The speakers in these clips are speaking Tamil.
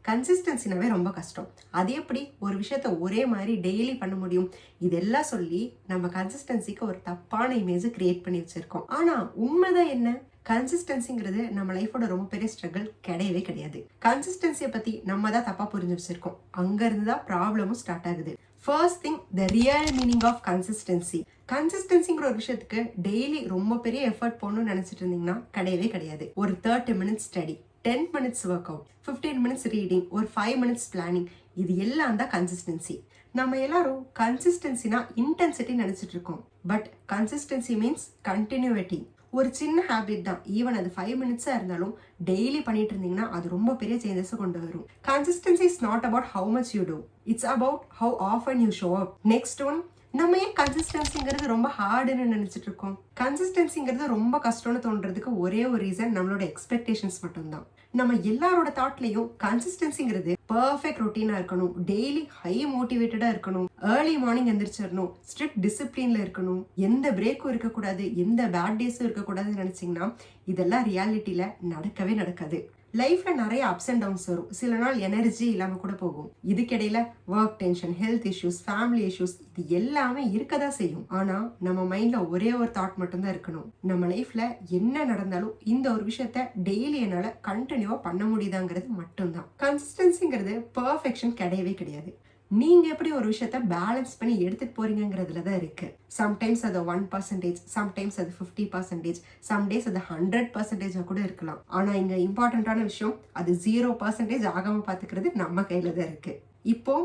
கன்சிஸ்டன்சினாவே ரொம்ப கஷ்டம். அது எப்படி ஒரு விஷயத்த ஒரே மாதிரி டெய்லி பண்ண முடியும்? இதெல்லாம் சொல்லி நம்ம கன்சிஸ்டன்சிக்கு ஒரு தப்பான இமேஜ் கிரியேட் பண்ணி வச்சிருக்கோம். ஆனா உண்மைதான் என்ன? கன்சிஸ்டன்சிங்கிறது நம்ம லைஃபோட ரொம்ப பெரிய ஸ்ட்ரகிள் கிடையவே கிடையாது. கன்சிஸ்டன்சியை பத்தி நம்ம தான் தப்பா புரிஞ்சு வச்சிருக்கோம். அங்க இருந்து தான் ப்ராப்ளமும் ஸ்டார்ட் ஆகுது. First thing, the real meaning of consistency. கன்சிஸ்டன்சிங்கிற ஒரு விஷயத்துக்கு டெய்லி ரொம்ப பெரிய எஃபர்ட் போடணும்னு நினைச்சிட்டு இருந்தீங்கன்னா கிடையவே கிடையாது. ஒரு 30 minutes study, 10 minutes work out, 15 minutes reading, ஒரு 5 minutes பிளானிங், இது எல்லாம் தான் கன்சிஸ்டன்சி. நம்ம எல்லாரும் கன்சிஸ்டன்சினா இன்டென்சிட்டி நினைச்சிட்டு இருக்கோம். But consistency means continuity. ஒரு சின்ன ஹேபிட் தான், ஈவன் அது 5 minutes இருந்தாலும் டெய்லி பண்ணிட்டு இருந்தீங்கன்னா அது ரொம்ப பெரிய சேஞ்சஸ் கொண்டு வரும். Consistency is not about how much you do, it's about how often you show up. Next one, நம்ம ஏன் கன்சிஸ்டன்சிங்கிறது ரொம்ப ஹார்டுன்னு நினைச்சிட்டு இருக்கோம்? கன்சிஸ்டன்சிங்கிறது ரொம்ப கஷ்டம்னு தோன்றதுக்கு ஒரே ஒரு ரீசன், நம்மளோட எக்ஸ்பெக்டேஷன்ஸ் மட்டும்தான். நம்ம எல்லாரோட தாட்லயும் கன்சிஸ்டன்சிங்கிறது பர்ஃபெக்ட் ரொட்டீனா இருக்கணும், டெய்லி ஹை மோட்டிவேட்டடா இருக்கணும், ஏர்லி மார்னிங் எந்திரிச்சிடணும், ஸ்ட்ரிக்ட் டிசிப்ளின்ல இருக்கணும், எந்த பிரேக்கும் இருக்கக்கூடாது, எந்த பேட் டேஸும் இருக்கக்கூடாதுன்னு நினைச்சீங்கன்னா இதெல்லாம் ரியாலிட்டியில நடக்கவே நடக்காது. லைஃப்ல நிறைய அப்ஸ் அண்ட் டவுன்ஸ் வரும். சில நாள் எனர்ஜி இல்லாம கூட போகும். இதுக்கிடையில work tension, health issues, family issues, இது எல்லாமே இருக்கதான் செய்யும். ஆனா நம்ம மைண்ட்ல ஒரே ஒரு தாட் மட்டும்தான் இருக்கணும், நம்ம லைஃப்ல என்ன நடந்தாலும் இந்த ஒரு விஷயத்த டெய்லி என்னால கண்டினியூவா பண்ண முடியுதாங்கிறது மட்டும்தான். கன்சிஸ்டன்சிங்கிறது பெர்ஃபெக்ஷன் கிடையவே கிடையாது. நீங்க எப்படி ஒரு விஷயத்த பேலன்ஸ் பண்ணி எடுத்துட்டு போறீங்கிறதுல தான் இருக்கு. சம்டைம்ஸ் அது 1%, சம்டைம்ஸ் அது 50%, சம் டேஸ் அது 100% கூட இருக்கலாம். ஆனா இங்க இம்பார்ட்டன்டான விஷயம், அது 0% ஆகாம பாத்துக்கிறது நம்ம கையில தான் இருக்கு. இப்போ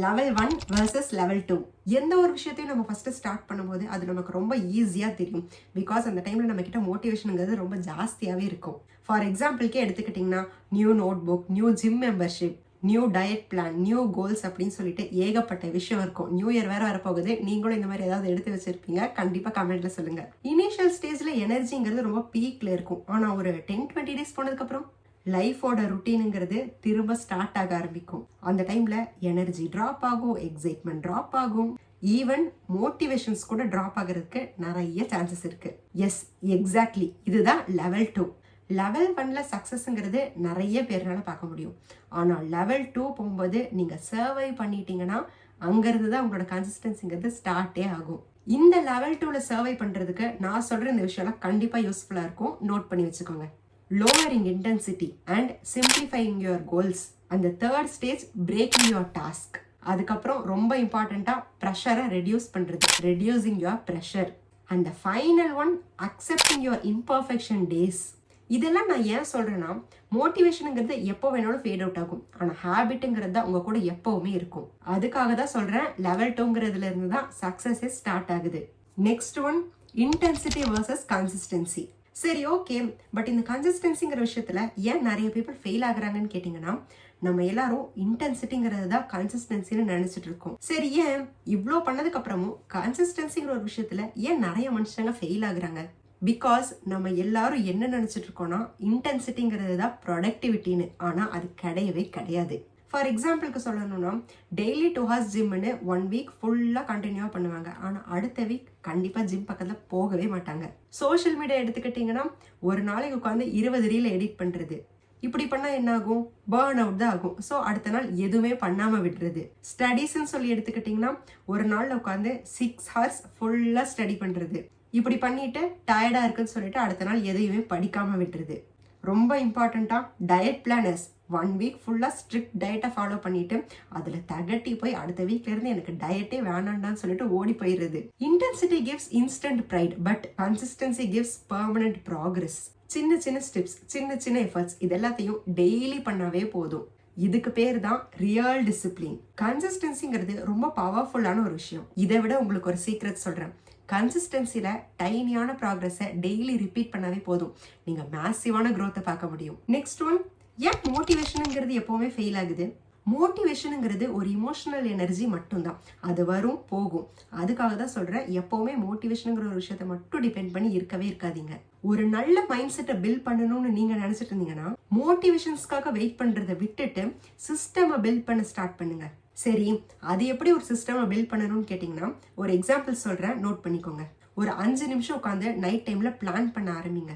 லெவல் 1 வர்சஸ் லெவல் 2. எந்த ஒரு விஷயத்தையும் நம்ம ஃபர்ஸ்ட் ஸ்டார்ட் பண்ணும்போது அது நமக்கு ரொம்ப ஈஸியா தெரியும். பிகாஸ் அந்த டைம்ல நம்ம கிட்ட மோட்டிவேஷனுங்கிறது ரொம்ப ஜாஸ்தியாவே இருக்கும். ஃபார் எக்ஸாம்பிள்கே எடுத்துக்கிட்டீங்கன்னா, new notebook, new gym membership, new diet plan, new goals அப்படின்னு சொல்லிட்டு ஏகப்பட்ட விஷயம் இருக்கும். நியூ இயர் வேற வரப்போகுது. நீங்களும் இந்த மாதிரி ஏதாவது எடுத்து வச்சிருப்பீங்க, கண்டிப்பா கமெண்ட்ல சொல்லுங்க. இனிஷியல் ஸ்டேஜ்ல எனர்ஜிங்கிறது ரொம்ப பீக்ல இருக்கும். ஆனா ஒரு 10-20 டேஸ் போனதுக்கு அப்புறம் லைஃபோட ருட்டீனுங்கிறது திரும்ப ஸ்டார்ட் ஆக ஆரம்பிக்கும். அந்த டைம்ல எனர்ஜி டிராப் ஆகும், எக்ஸைட்மெண்ட் டிராப் ஆகும், ஈவன் மோட்டிவேஷன்ஸ் கூட டிராப் ஆகிறதுக்கு நிறைய சான்சஸ் இருக்கு. எஸ், எக்ஸாக்ட்லி, இதுதான் லெவல் 2. லெவல் 1ல சக்சஸ்ங்கிறது நிறைய பேர்னால பார்க்க முடியும். ஆனா லெவல் 2 போகும்போது நீங்க சர்வை பண்ணிட்டீங்கன்னா அங்கிருந்து தான் உங்களோட கன்சிஸ்டன்சிங்கிறது ஸ்டார்டே ஆகும். இந்த லெவல் 2ல சர்வை பண்றதுக்கு நான் சொல்ற இந்த விஷயம்லாம் கண்டிப்பா யூஸ்ஃபுல்லா இருக்கும். நோட் பண்ணி வச்சுக்கோங்க. Lowering intensity and simplifying your goals. அந்த third stage, breaking your task. அதுக்கப்புறம் ரொம்ப இம்பார்ட்டண்டா ப்ரெஷரை ரெடியூஸ் பண்றது, reducing your pressure. And final one, accepting your imperfection days. இதெல்லாம் நான் ஏன் சொல்றேன்னா, மோட்டிவேஷனுங்கிறது எப்போ வேணாலும் ஃபேட் அவுட் ஆகும். ஆனா ஹேபிட்டுங்கிறது தான் உங்க கூட எப்பவுமே இருக்கும். அதுக்காக தான் சொல்றேன், லெவல் 2ங்கிறதுல இருந்து தான் சக்சஸே ஸ்டார்ட் ஆகுது. Next one, intensity versus consistency. சரி, ஓகே, பட் இந்த கன்சிஸ்டன்சிங்கிற விஷயத்துல ஏன் நிறைய பீப்புள் ஃபெயில் ஆகுறாங்கன்னு கேட்டீங்கன்னா, நம்ம எல்லாரும் இன்டென்சிட்டிங்கிறது தான் கன்சிஸ்டன்சின்னு நினைச்சிட்டு இருக்கோம். சரி, ஏன் இவ்வளோ பண்ணதுக்கு அப்புறமும் கன்சிஸ்டன்சிங்கிற ஒரு விஷயத்துல ஏன் நிறைய மனுஷங்க ஃபெயில் ஆகுறாங்க? பிகாஸ் நம்ம எல்லாரும் என்ன நினைச்சிட்டு இருக்கோம்னா, இன்டென்சிட்டிங்கிறது தான் ப்ரொடக்டிவிட்டின்னு. ஆனா அது கிடையவே கிடையாது. ஃபார் எக்ஸாம்பிளுக்கு சொல்லணும்னா, டெய்லி 2 hours ஜிம்னு 1 week ஃபுல்லா கண்டினியூவா பண்ணுவாங்க. ஆனா அடுத்த வீக் கண்டிப்பா ஜிம் பக்கத்துல போகவே மாட்டாங்க. சோஷியல் மீடியா எடுத்துக்கிட்டீங்கன்னா, ஒரு நாளைக்கு உட்காந்து 20 ரீல் எடிட் பண்றது. இப்படி பண்ணா என்ன ஆகும்? பர்ன் அவுட் தான் ஆகும். ஸோ அடுத்த நாள் எதுவுமே பண்ணாம விடுறது. ஸ்டடீஸ்ன்னு சொல்லி எடுத்துக்கிட்டீங்கன்னா, ஒரு நாள்ல உட்காந்து 6 hours ஃபுல்லா ஸ்டடி பண்றது. இப்படி பண்ணிட்டு டயர்டா இருக்குன்னு சொல்லிட்டு அடுத்த நாள் எதையுமே படிக்காம விட்டுருது. ரொம்ப இம்பார்ட்டண்டா, டயட் பிளானர்ஸ் 1 week ஃபுல்லா ஸ்ட்ரிக்ட் டயட்டை ஃபாலோ பண்ணிட்டு அதுல தகட்டி போய் அடுத்த வீக்ல இருந்து எனக்கு டயட்டே வேணாண்டான்னு சொல்லிட்டு ஓடி போயிடுறது. Intensity gives instant pride, but consistency gives permanent progress. சின்ன சின்ன ஸ்டெப்ஸ், சின்ன சின்ன எஃபர்ட்ஸ், இது எல்லாத்தையும் டெய்லி பண்ணாவே போதும். இதுக்கு பேர் தான் ரியல் டிசிப்ளின். கன்சிஸ்டன்சிங்கிறது ரொம்ப பவர்ஃபுல்லான ஒரு விஷயம். இதை விட உங்களுக்கு ஒரு சீக்ரெட் சொல்றேன். கன்சிஸ்டன்சில டைனியான ப்ராக்ரஸை டெய்லி ரிப்பீட் பண்ணாவே போதும், நீங்க மேசிவான growth பார்க்க முடியும். நெக்ஸ்ட் ஒன், ஏன் மோட்டிவேஷனுங்கிறது எப்பவுமே ஃபெயில் ஆகுது? மோட்டிவேஷனுங்கிறது ஒரு இமோஷனல் எனர்ஜி மட்டும்தான். அது வரும் போகும். அதுக்காக தான் சொல்றேன், எப்பவுமே மோட்டிவேஷனுங்கிற ஒரு விஷயத்தை மட்டும் டிபெண்ட் பண்ணி இருக்கவே இருக்காதீங்க. ஒரு நல்ல மைண்ட் செட்டை பில்ட் பண்ணணும்னு நீங்க நினைச்சிட்டு இருந்தீங்கன்னா, மோட்டிவேஷன்ஸ்க்காக வெயிட் பண்றதை விட்டுட்டு சிஸ்டமை பில்ட் பண்ண ஸ்டார்ட் பண்ணுங்க. சரி, அது எப்படி ஒரு சிஸ்டமை பில்ட் பண்ணணும்னு கேட்டிங்கன்னா, ஒரு எக்ஸாம்பிள் சொல்கிறேன், நோட் பண்ணிக்கோங்க. ஒரு 5 நிமிஷம் உட்காந்து நைட் டைமில் பிளான் பண்ண ஆரம்பிங்க.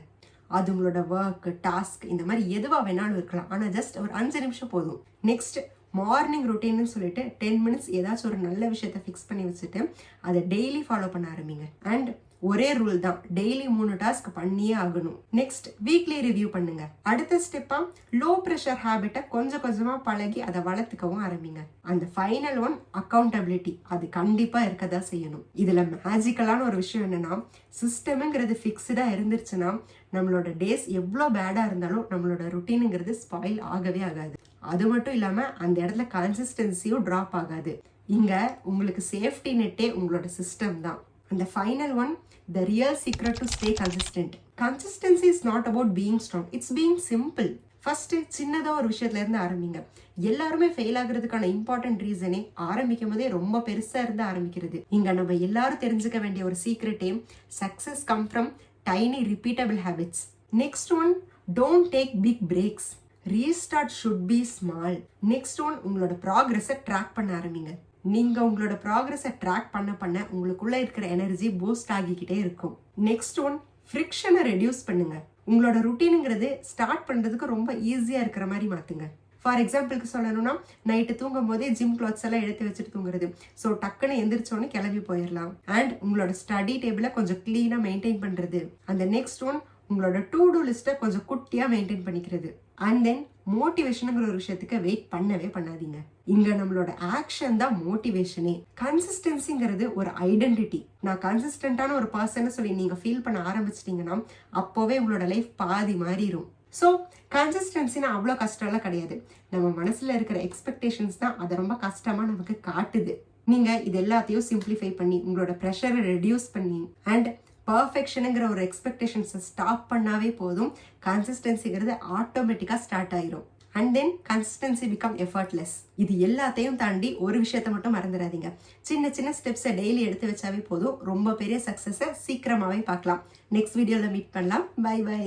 அது உங்களோட ஒர்க், டாஸ்க் இந்த மாதிரி எதுவாக வேணாலும் இருக்கலாம். ஆனால் ஜஸ்ட் ஒரு 5 நிமிஷம் போதும். நெக்ஸ்ட் மார்னிங் ரொட்டீன்னு சொல்லிட்டு 10 மினிட்ஸ் ஏதாச்சும் ஒரு நல்ல விஷயத்த ஃபிக்ஸ் பண்ணி வச்சுட்டு அதை டெய்லி ஃபாலோ பண்ண ஆரம்பிங்க. அண்ட் ஒரே ரூல் தான், டெய்லி 3 டாஸ்க் பண்ணியே ஆகணும். நெக்ஸ்ட் வீக்லி ரிவ்யூ பண்ணுங்க. அடுத்த ஸ்டெப்பா லோ ப்ரெஷர் ஹேபிட்டை கொஞ்சம் கொஞ்சமா பழகி அதை வளர்த்துக்கவும் ஆரம்பிங்க. அந்த ஃபைனல் ஒன் அக்கௌண்டபிலிட்டி, அது கண்டிப்பா இருக்கதான் செய்யணும். இதுல மேஜிக்கலான ஒரு விஷயம் என்னன்னா, சிஸ்டம்ங்கிறது ஃபிக்ஸ்டா இருந்துருச்சுன்னா நம்மளோட டேஸ் எவ்வளோ பேடா இருந்தாலும் நம்மளோட ருட்டீனுங்கிறது ஸ்பாயில் ஆகவே ஆகாது. அது மட்டும் இல்லாம அந்த இடத்துல கன்சிஸ்டன்சியும் டிராப் ஆகாது. இங்க உங்களுக்கு சேஃப்டி நெட்டே உங்களோட சிஸ்டம் தான். அந்த final one, the real secret to stay consistent. Consistency is not about being strong, it's being simple. First சின்னதா ஒரு விஷயத்துல இருந்து ஆரம்பிங்க. எல்லாருமே ஃபெயில் ஆகுறதுக்கான இம்பார்ட்டன்ட் ரீசனே ஆரம்பிக்கும் போதே ரொம்ப பெருசா இருந்து ஆரம்பிக்கிறது. இங்க நம்ம எல்லாரும் தெரிஞ்சுக்க வேண்டிய ஒரு சீக்ரெட்டே, success come from tiny repeatable habits. Next one, don't take big breaks. Restart should be small. Next one, உங்களோட ப்ராக்ரஸை ட்ராக் பண்ண ஆரம்பிங்க. நீங்க உங்களோட ப்ராக்ரஸை ட்ராக் பண்ண உங்களுக்குள்ள இருக்கிற எனர்ஜி பூஸ்ட் ஆகிக்கிட்டே இருக்கும். நெக்ஸ்ட் ஒன், ஃப்ரிக்ஷனை ரெடியூஸ் பண்ணுங்க. உங்களோட ருட்டீனுங்கிறது ஸ்டார்ட் பண்றதுக்கு ரொம்ப ஈஸியா இருக்கிற மாதிரி மாத்துங்க. ஃபார் எக்ஸாம்பிளுக்கு சொல்லணும்னா, நைட்டு தூங்கும் போதே ஜிம் கிளாத்ஸ் எல்லாம் எடுத்து வச்சுட்டு தூங்குறது. ஸோ டக்குன்னு எந்திரிச்சோன்னு கிளம்பி போயிடலாம். அண்ட் உங்களோட ஸ்டடி டேபிளை கொஞ்சம் கிளீனா மெயின்டைன் பண்றது. அந்த நெக்ஸ்ட் ஒன், உங்களோட டு டூ லிஸ்ட்டை கொஞ்சம் குட்டியா மெயின்டைன் பண்ணிக்கிறது. அண்ட் தென் மோட்டிவேஷனுங்கிற ஒரு விஷயத்துக்கு வெயிட் பண்ணவே பண்ணாதீங்க. இங்க நம்மளோட ஆக்ஷன் தான் மோட்டிவேஷனே. கன்சிஸ்டன்சிங்கிறது ஒரு ஐடென்டிட்டி. நான் கன்சிஸ்டன்டான ஒரு பர்சன் சொல்லி நீங்க ஃபீல் பண்ண ஆரம்பிச்சிட்டீங்கன்னா அப்போவே உங்களோட லைஃப் பாதி மாறிடும். ஸோ கன்சிஸ்டன்சினா அவ்வளோ கஷ்டம்லாம் கிடையாது. நம்ம மனசுல இருக்கிற எக்ஸ்பெக்டேஷன்ஸ் தான் அதை ரொம்ப கஷ்டமா நமக்கு காட்டுது. நீங்க இது எல்லாத்தையும் சிம்பிளிஃபை பண்ணி உங்களோட ப்ரெஷரை ரெடியூஸ் பண்ணி அண்ட் பர்ஃபெக்ஷனுங்கிற ஒரு எக்ஸ்பெக்டேஷன்ஸை ஸ்டாப் பண்ணாவே போதும். கன்சிஸ்டன்சிங்கிறது ஆட்டோமேட்டிக்காக ஸ்டார்ட் ஆயிரும். And then consistency become effortless. இது எல்லாத்தையும் தாண்டி ஒரு விஷயத்த மட்டும் மறந்துடாதீங்க. சின்ன சின்ன ஸ்டெப்ஸை டெய்லி எடுத்து வச்சாவே போதும். ரொம்ப பெரிய சக்ஸஸை சீக்கிரமாகவே பார்க்கலாம். நெக்ஸ்ட் வீடியோவில் மீட் பண்ணலாம். Bye by.